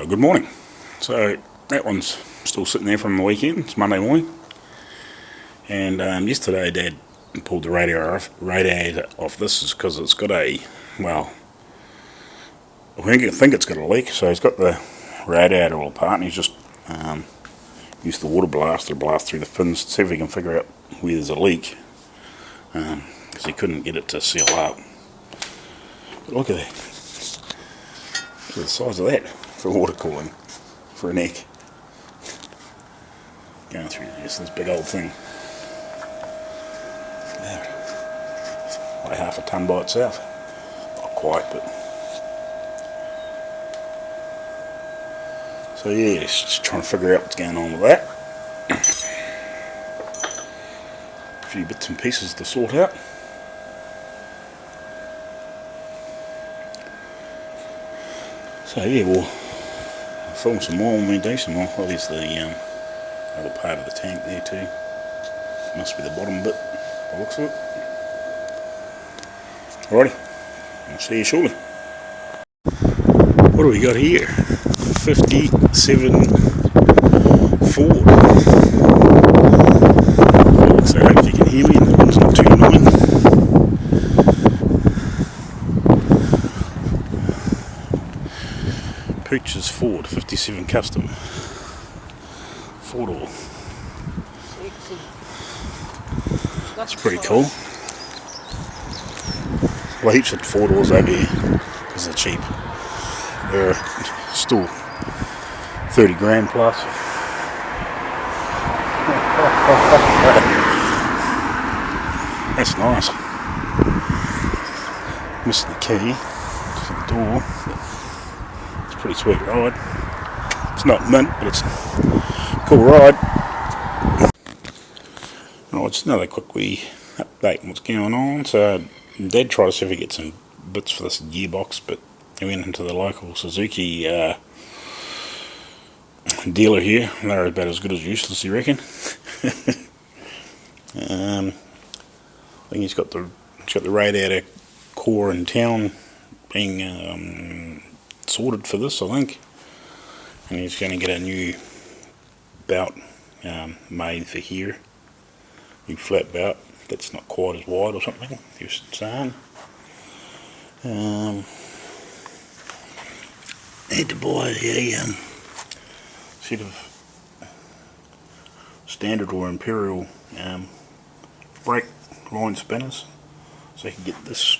Good morning. So that one's still sitting there from the weekend. It's Monday morning, and yesterday Dad pulled the radiator off this because it's got a, well, I think it's got a leak. So he's got the radiator all apart, and he's just used the water blaster to blast through the fins to see if he can figure out where there's a leak, because he couldn't get it to seal up. But look at that. Look at the size of that for water cooling for a neck. Going through this big old thing. Yeah. Like half a tonne by itself. Not quite, but. So yeah, just trying to figure out what's going on with that. A few bits and pieces to sort out. So yeah, we'll film some more when we do some more. Well, there's the other part of the tank there too. Must be the bottom bit, by the looks of it. Alrighty, I'll see you shortly. What do we got here? 57 Ford. So I hope you can hear me and the wind's not too annoying. Pooch's Ford 57 Custom 4-door. That's pretty cool. Well, heaps of 4-doors over here because they're cheap. They're still 30 grand plus. That's nice. Missing the key for the door. Pretty sweet ride. It's not mint, but it's a cool ride. Right, just another quick wee update on what's going on. So Dad tried to see if he could get some bits for this gearbox, but he went into the local Suzuki dealer here. They're about as good as useless, you reckon? I think he's got the radiator core in town being sorted for this, I think, and he's going to get a new belt made for here, new flat belt that's not quite as wide or something, he was saying. Had to buy a set of standard or imperial brake line spinners so he can get this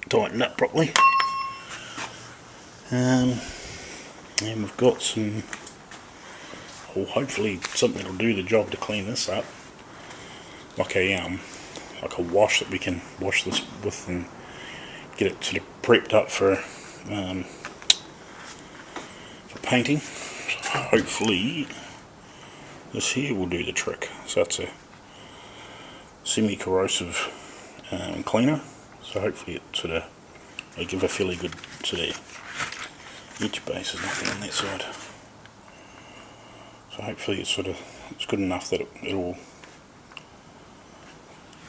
tightened up properly. And we've got some, or hopefully something that'll do the job to clean this up, like a wash that we can wash this with and get it sort of prepped up for painting. So hopefully this here will do the trick. So it's a semi-corrosive cleaner. So hopefully it sort of will give a fairly good sort of edge base. There's nothing on that side. So hopefully it's good enough that it'll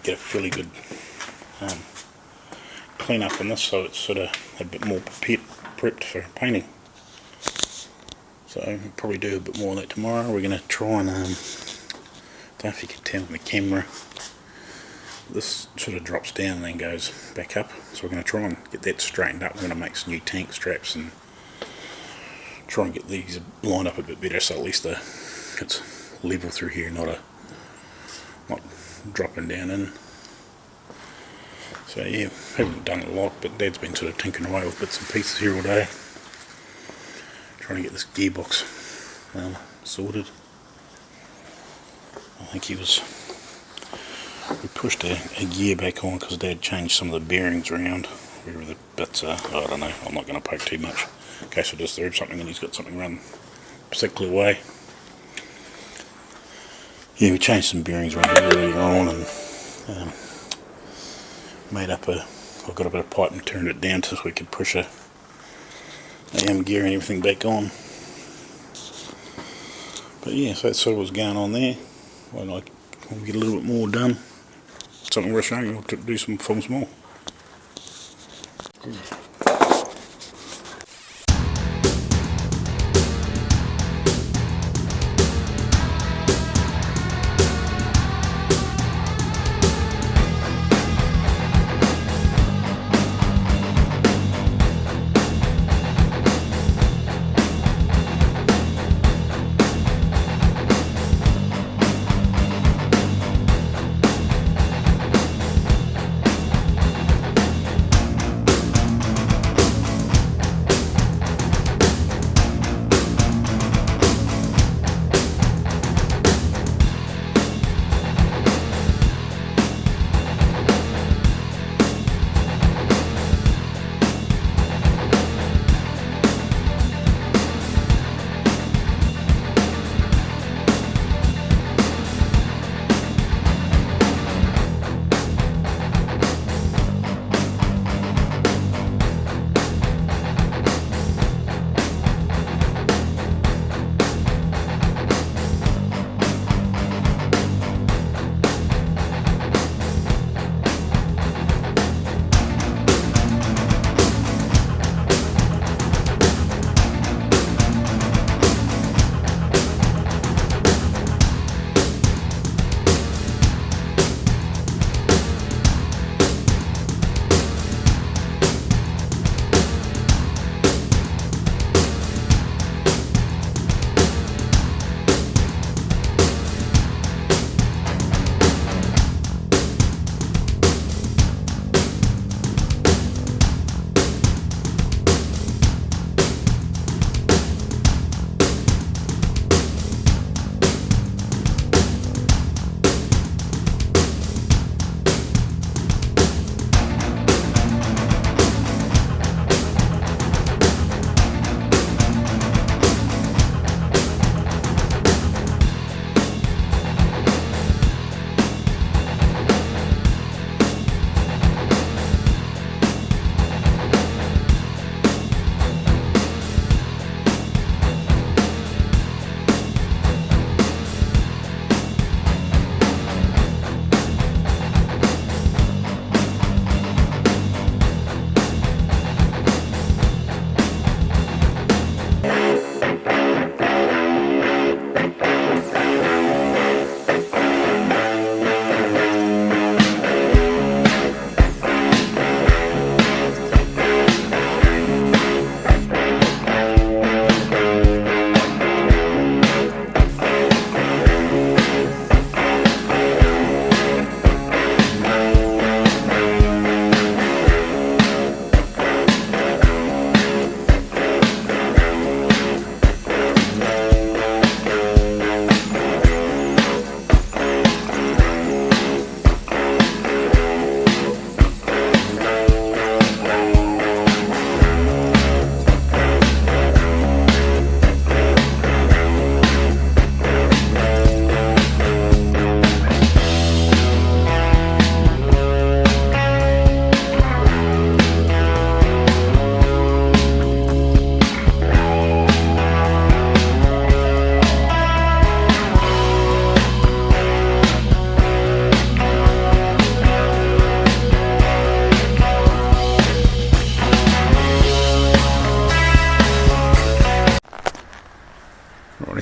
get a fairly good clean up in this, so it's sort of a bit more prepped for painting. So we'll probably do a bit more of that tomorrow. We're going to try and, I don't know if you can tell on the camera, this sort of drops down and then goes back up, so we're going to try and get that straightened up. We're going to make some new tank straps and try and get these lined up a bit better, so at least it's level through here, not dropping down in. So yeah, haven't done a lot, but Dad's been sort of tinkering away with bits and pieces here all day, trying to get this gearbox sorted. I think we pushed a gear back on because Dad changed some of the bearings around wherever the bits are. I don't know, I'm not going to poke too much in case I disturb something and he's got something run a particular way. Yeah, we changed some bearings around here earlier on and I've got a bit of pipe and turned it down so we could push a gear and everything back on. But yeah, so that's sort of what's going on there. When I get a little bit more done, something worth showing, I'll do some films more.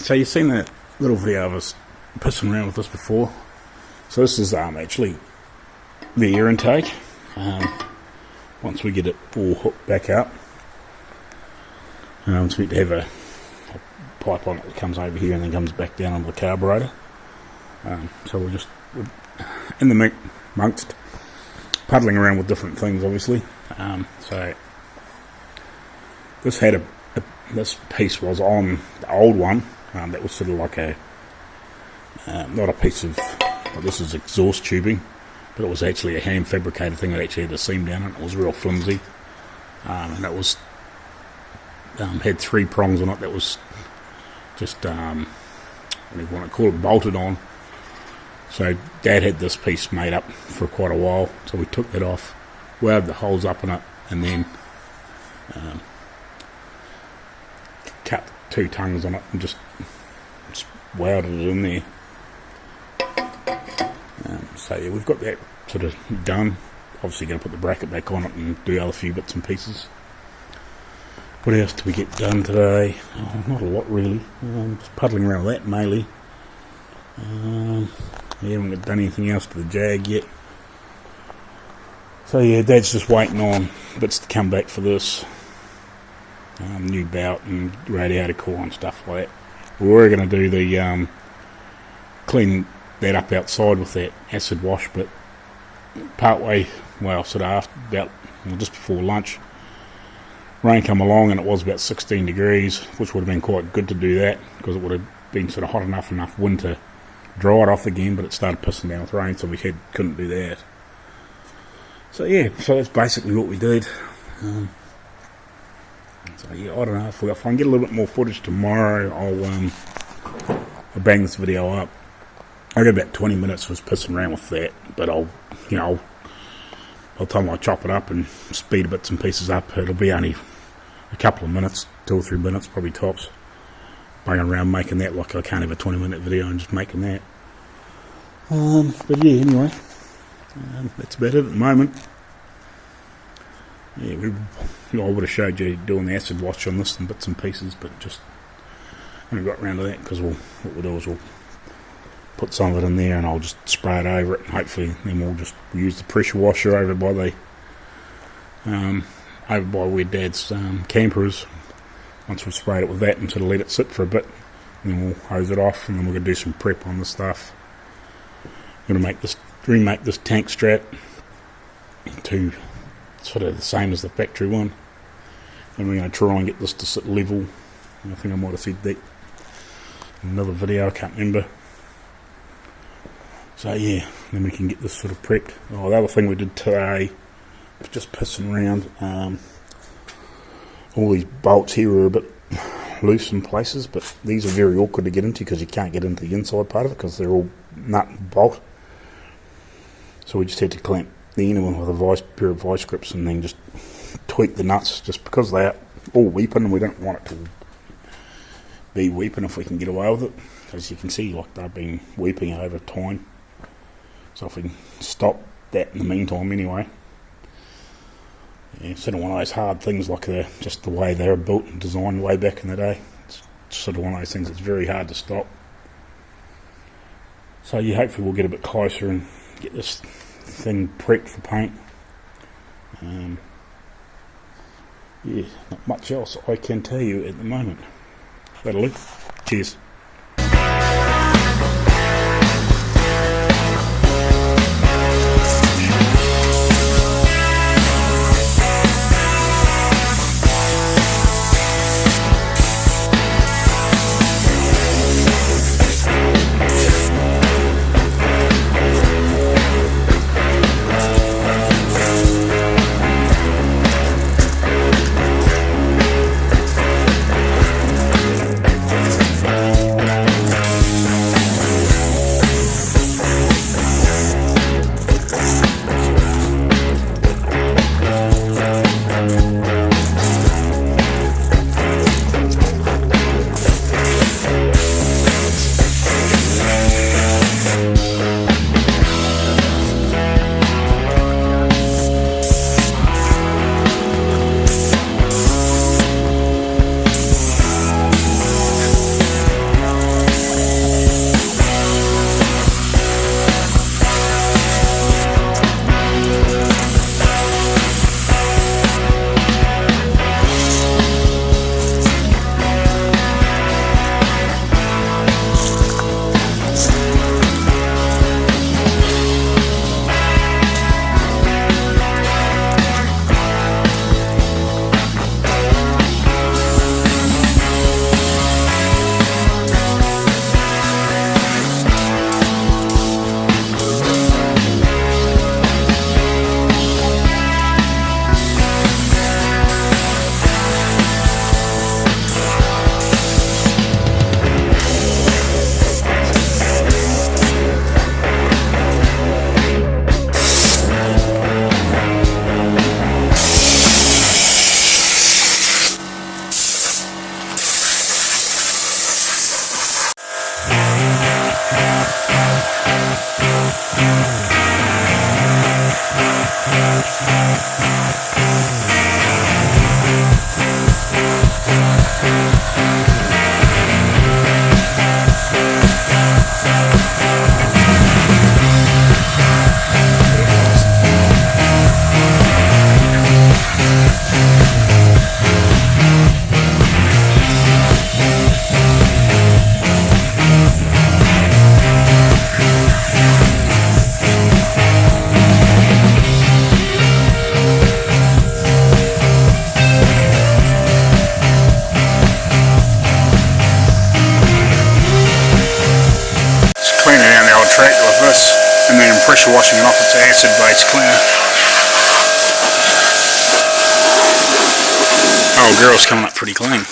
so you've seen that little video of us pissing around with this before. So this is actually the air intake. Once we get it all hooked back up, so we have a pipe on it that comes over here and then comes back down onto the carburetor. So we're just in the amongst puddling around with different things, obviously. So this had this piece was on the old one. That was sort of like a not a piece of, well, this is exhaust tubing, but it was actually a hand fabricated thing that actually had a seam down it. It was real flimsy, and it was had 3 prongs on it that was just what do you want to call it, bolted on. So Dad had this piece made up for quite a while, so we took that off, welded the holes up in it, and then cut 2 tongues on it and just welded it in there. So yeah, we've got that sort of done. Obviously going to put the bracket back on it and do other few bits and pieces. What else do we get done today? Not a lot really. Just puddling around with that mainly. We haven't done anything else to the Jag yet. So yeah, Dad's just waiting on bits to come back for this. New belt and radiator core and stuff like that. We were going to do the clean that up outside with that acid wash, but partway, well, sort of after just before lunch, rain come along and it was about 16 degrees, which would have been quite good to do that because it would have been sort of hot enough wind to dry it off again, but it started pissing down with rain, so we couldn't do that. So yeah, so that's basically what we did. So yeah, I don't know, if I can get a little bit more footage tomorrow, I'll bang this video up. I got about 20 minutes was pissing around with that, but by the time I chop it up and speed bits and pieces up, it'll be only a couple of minutes, 2 or 3 minutes, probably tops. Banging around making that like I can't have a 20-minute video and just making that. But yeah, anyway, that's about it at the moment. Yeah, I would have showed you doing the acid wash on this and bits and pieces, but just haven't got around to that because what we'll do is we'll put some of it in there and I'll just spray it over it, and hopefully then we'll just use the pressure washer over by where Dad's camper is. Once we've sprayed it with that and sort of let it sit for a bit, then we'll hose it off, and then we're going to do some prep on the stuff. I'm going to remake this tank strap to sort of the same as the factory one, and we're going to try and get this to sit level. I think I might have said that in another video, I can't remember. So yeah, then we can get this sort of prepped. Oh, the other thing we did today was just pissing around. All these bolts here are a bit loose in places, but these are very awkward to get into because you can't get into the inside part of it because they're all nut and bolt. So we just had to clamp the inner one with a pair of vice grips and then just tweak the nuts, just because they are all weeping and we don't want it to be weeping if we can get away with it. As you can see, like, they've been weeping over time. So if we can stop that in the meantime anyway. Yeah, sort of one of those hard things, like just the way they were built and designed way back in the day. It's sort of one of those things that's very hard to stop. So yeah, hopefully we'll get a bit closer and get this thing prepped for paint. Yeah, not much else I can tell you at the moment. That'll do. Cheers. pressure washing it off. It's an acid-based cleaner. Oh, girl's coming up pretty clean.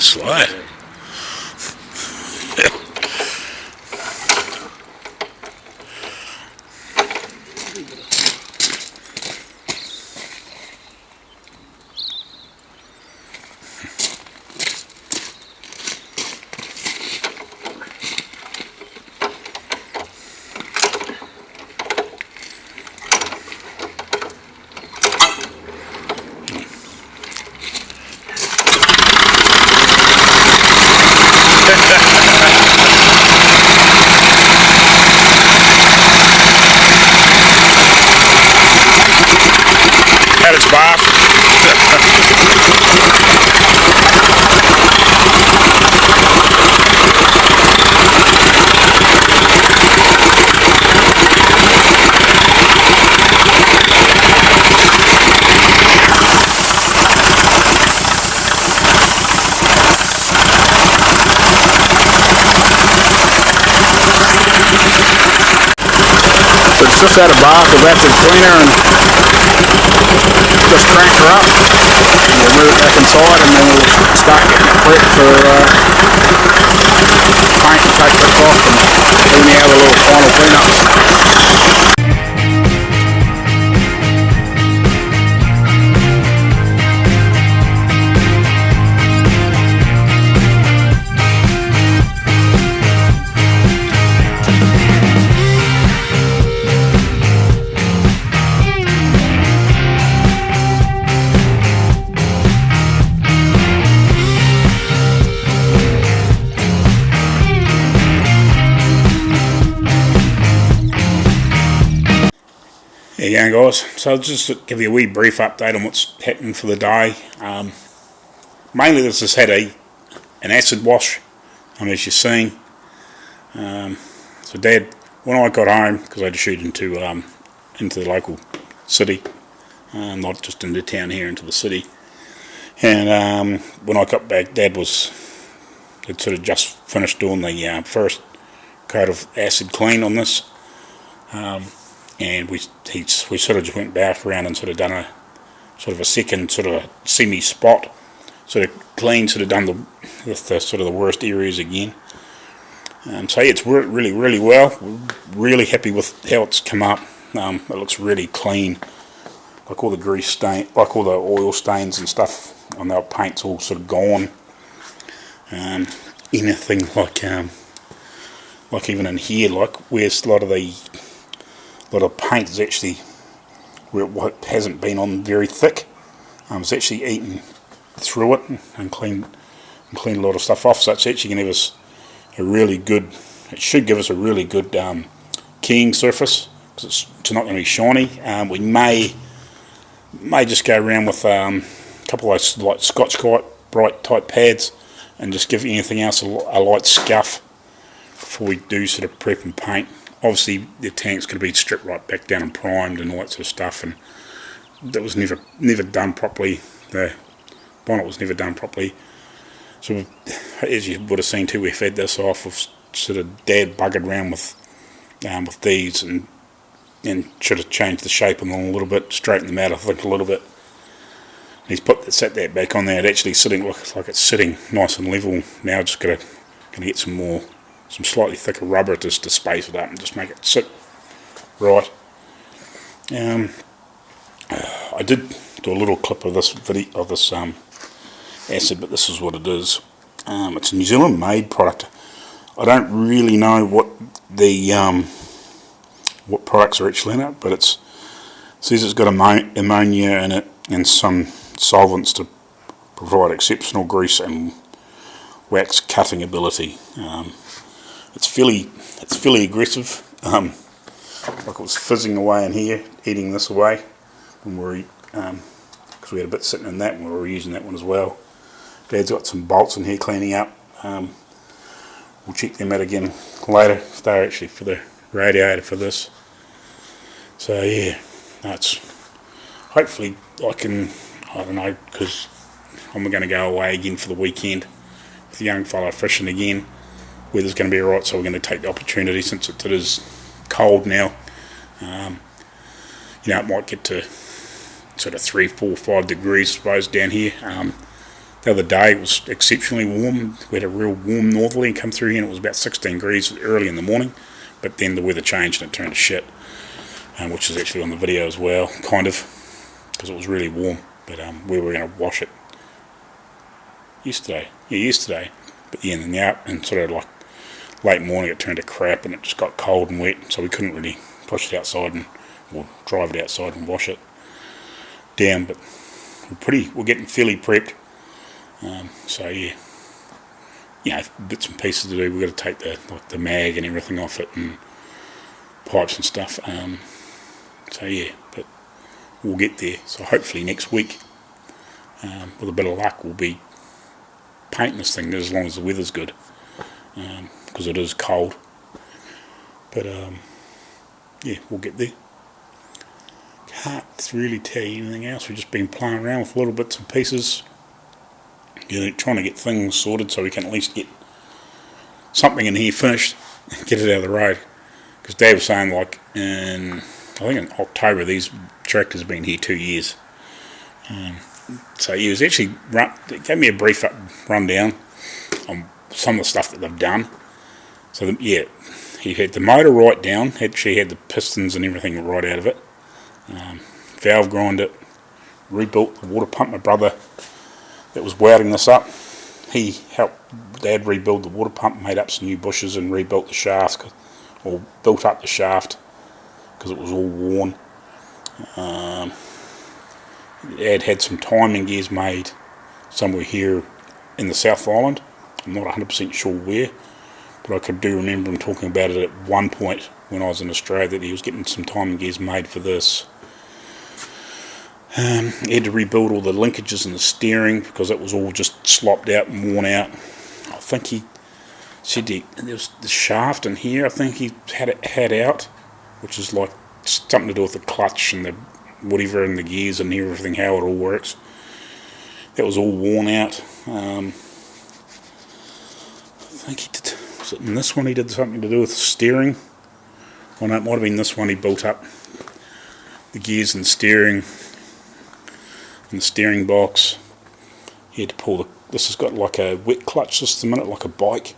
Slow. Had its bath. So it's just had a bath of acid cleaner and just crank her up and we'll move it back inside and then we'll start getting it prepped for paint and take this off and do any other little final cleanups. There you go, guys. So I'll just give you a wee brief update on what's happening for the day. Mainly this has had an acid wash, as you're seeing. So Dad, when I got home, because I had to shoot into the local city, not just into town here, into the city. And when I got back, Dad had sort of just finished doing the first coat of acid clean on this. And we sort of just went back around and sort of done a second sort of semi spot, sort of clean, sort of done the sort of the worst areas again. So yeah, it's worked really, really well. We're really happy with how it's come up. It looks really clean, like all the grease stain, like all the oil stains and stuff on the paint's all sort of gone. Anything like even in here, like where's a lot of paint is actually where it hasn't been on very thick. It's actually eaten through it and cleaned a lot of stuff off. So it's actually going to give us a really good. It should give us a really good keying surface because it's not going to be shiny. We may just go around with a couple of those like Scotch-Brite type pads and just give anything else a light scuff before we do sort of prep and paint. Obviously the tank's going to be stripped right back down and primed and all that sort of stuff, and that was never done properly. The bonnet was never done properly. So as you would have seen too, we've had this off. We've sort of Dad buggered around with these and should have changed the shape on them a little bit, straightened them out I think a little bit. He's set that back on there. It actually looks like it's sitting nice and level now. Just gonna get some slightly thicker rubber just to space it up and just make it sit right. I did do a little clip of this video of this acid, but this is what it is. It's a New Zealand made product. I don't really know what the what products are actually in it, but it says it's got ammonia in it and some solvents to provide exceptional grease and wax cutting ability. It's fairly aggressive. Like it was fizzing away in here, eating this away when we were, because we had a bit sitting in that and we were using that one as well. Dad's got some bolts in here cleaning up. We'll check them out again later if they're actually for the radiator for this. So yeah, it's hopefully I don't know, because I'm going to go away again for the weekend with the young fella fishing again. Weather's going to be alright, so we're going to take the opportunity since it is cold now. It might get to sort of 3, 4, 5 degrees, I suppose, down here. The other day it was exceptionally warm. We had a real warm northerly come through here, and it was about 16 degrees early in the morning, but then the weather changed and it turned to shit, which is actually on the video as well, kind of, because it was really warm. But we were going to wash it yesterday, but yeah, and then and sort of like late morning it turned to crap and it just got cold and wet, so we couldn't really push it outside or drive it outside and wash it down. But we're getting fairly prepped. So yeah, bits and pieces to do. We've got to take the mag and everything off it, and pipes and stuff. So yeah, but we'll get there. So hopefully next week, with a bit of luck, we'll be painting this thing as long as the weather's good, because it is cold. But yeah, we'll get there. Can't really tell you anything else. We've just been playing around with little bits and pieces, trying to get things sorted so we can at least get something in here finished and get it out of the road. Because Dave was saying, like, I think in October, these tractors have been here 2 years. So he was actually gave me a brief rundown on some of the stuff that they've done. So yeah, he had the motor right down. She had the pistons and everything right out of it. Valve grind it, rebuilt the water pump. My brother that was welding this up, he helped Dad rebuild the water pump, made up some new bushes and rebuilt the shaft, or built up the shaft because it was all worn. Dad had some timing gears made somewhere here in the South Island. I'm not 100% sure where, but I do remember him talking about it at one point when I was in Australia, that he was getting some timing gears made for this. He had to rebuild all the linkages in the steering because it was all just slopped out and worn out. I think he said there was the shaft in here, I think he had it had out, which is like something to do with the clutch and the whatever and the gears and everything, how it all works. That was all worn out. I think he did, was it in this one he did something to do with the steering? Well, no, it might have been this one. He built up the gears and steering and the steering box. He had to pull this has got like a wet clutch system in it, like a bike,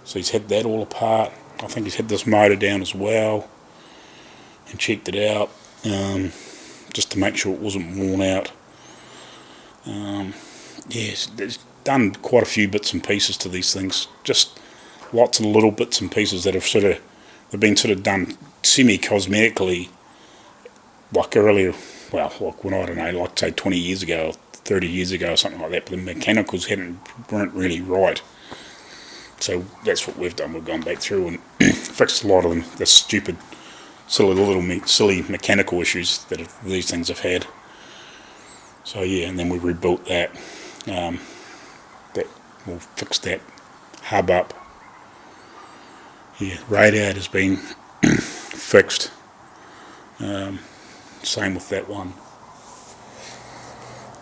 so he's had that all apart. I think he's had this motor down as well and checked it out, just to make sure it wasn't worn out. Yes, there's done quite a few bits and pieces to these things, just lots of little bits and pieces that have been sort of done semi-cosmetically, like earlier, well, like when, I don't know, like say 20 years ago, 30 years ago or something like that, but the mechanicals weren't really right. So that's what we've done. We've gone back through and fixed a lot of them, the stupid, silly mechanical issues that these things have had. So yeah, and then we rebuilt that. We'll fix that hub up. Yeah, radiator's been fixed. Same with that one.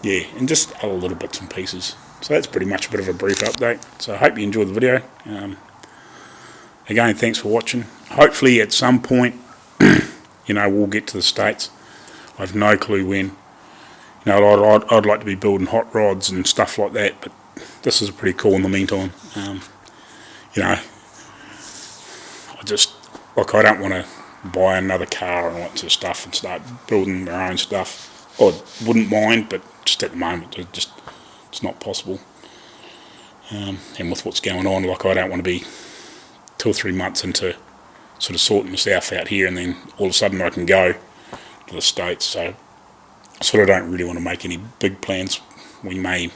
Yeah, and just other little bits and pieces. So that's pretty much a bit of a brief update. So I hope you enjoyed the video. Again, thanks for watching. Hopefully at some point, we'll get to the States. I have no clue when. I'd like to be building hot rods and stuff like that, but this is pretty cool in the meantime. I don't want to buy another car and all that sort of stuff and start building my own stuff. I wouldn't mind, but just at the moment, it's not possible. And with what's going on, I don't want to be 2 or 3 months into sort of sorting myself out here, and then all of a sudden I can go to the States. So I sort of don't really want to make any big plans. We may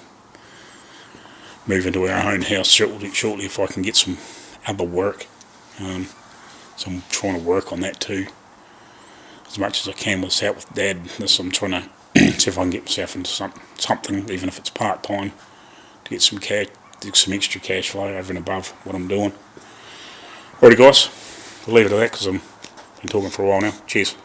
move into our own house shortly if I can get some other work. So I'm trying to work on that too, as much as I can with out with Dad. I'm trying to see if I can get myself into something, even if it's part time, to get some cash, some extra cash flow over and above what I'm doing. Alrighty guys, I'll leave it at that because I've been talking for a while now. Cheers.